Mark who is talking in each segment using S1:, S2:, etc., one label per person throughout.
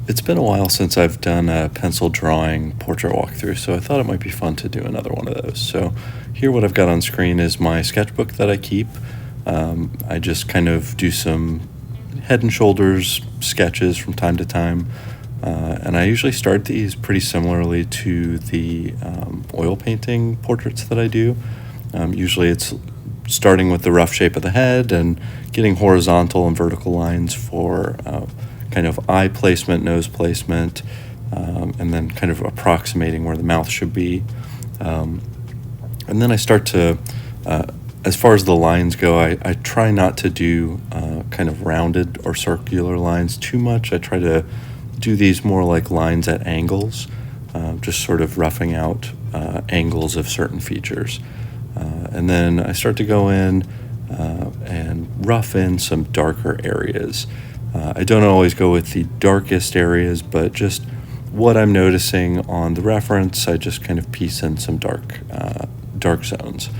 S1: It's been a while since I've done a pencil drawing portrait walkthrough, so I thought it might be fun to do another one of those. So here what I've got on screen is my sketchbook that I keep. I just kind of do some head and shoulders sketches from time to time. And I usually start these pretty similarly to the oil painting portraits that I do. Usually it's starting with the rough shape of the head and getting horizontal and vertical lines for kind of eye placement, nose placement, and then kind of approximating where the mouth should be. And then I start to, as far as the lines go, I try not to do kind of rounded or circular lines too much. I try to do these more like lines at angles, just sort of roughing out angles of certain features. And then I start to go in and rough in some darker areas. I don't always go with the darkest areas, but just what I'm noticing on the reference, I just kind of piece in some dark zones,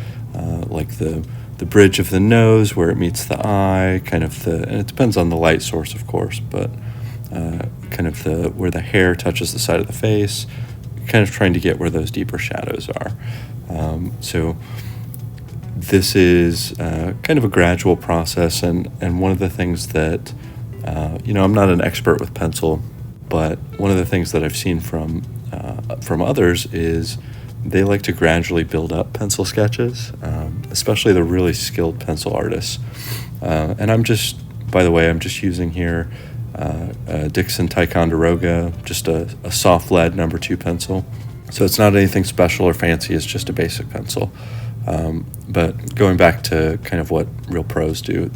S1: like the bridge of the nose where it meets the eye, and it depends on the light source, of course, but kind of where the hair touches the side of the face, kind of trying to get where those deeper shadows are. So this is kind of a gradual process, and one of the things that, I'm not an expert with pencil, but one of the things that I've seen from others is they like to gradually build up pencil sketches, especially the really skilled pencil artists. And I'm just using here a Dixon Ticonderoga, just a soft lead number 2 pencil. So it's not anything special or fancy, it's just a basic pencil. But going back to kind of what real pros do,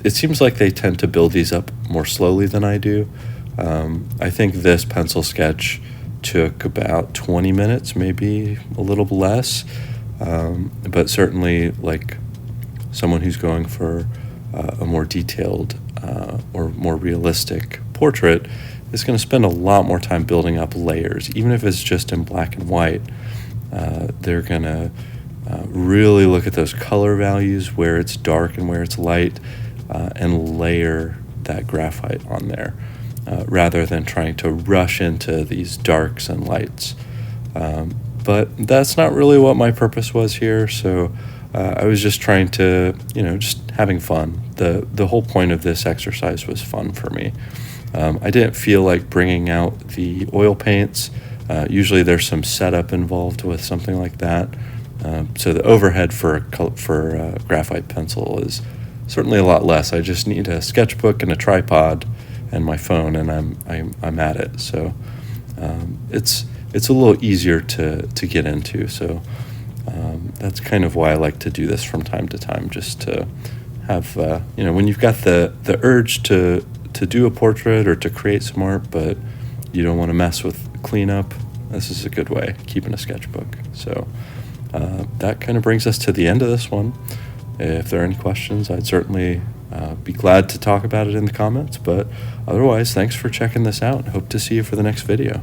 S1: it seems like they tend to build these up more slowly than I do. I think this pencil sketch took about 20 minutes, maybe a little less, but certainly like someone who's going for a more detailed or more realistic portrait is going to spend a lot more time building up layers. Even if it's just in black and white, they're going to really look at those color values, where it's dark and where it's light, and layer that graphite on there, rather than trying to rush into these darks and lights. But that's not really what my purpose was here, so I was just trying to, just having fun. The whole point of this exercise was fun for me. I didn't feel like bringing out the oil paints. Usually there's some setup involved with something like that. So the overhead for a graphite pencil is certainly a lot less. I just need a sketchbook and a tripod and my phone, and I'm at it. So it's a little easier to get into. So that's kind of why I like to do this from time to time, just to have when you've got the urge to do a portrait or to create some art, but you don't want to mess with cleanup. This is a good way, keeping a sketchbook. So that kind of brings us to the end of this one. If there are any questions, I'd certainly be glad to talk about it in the comments, but otherwise, thanks for checking this out. Hope to see you for the next video.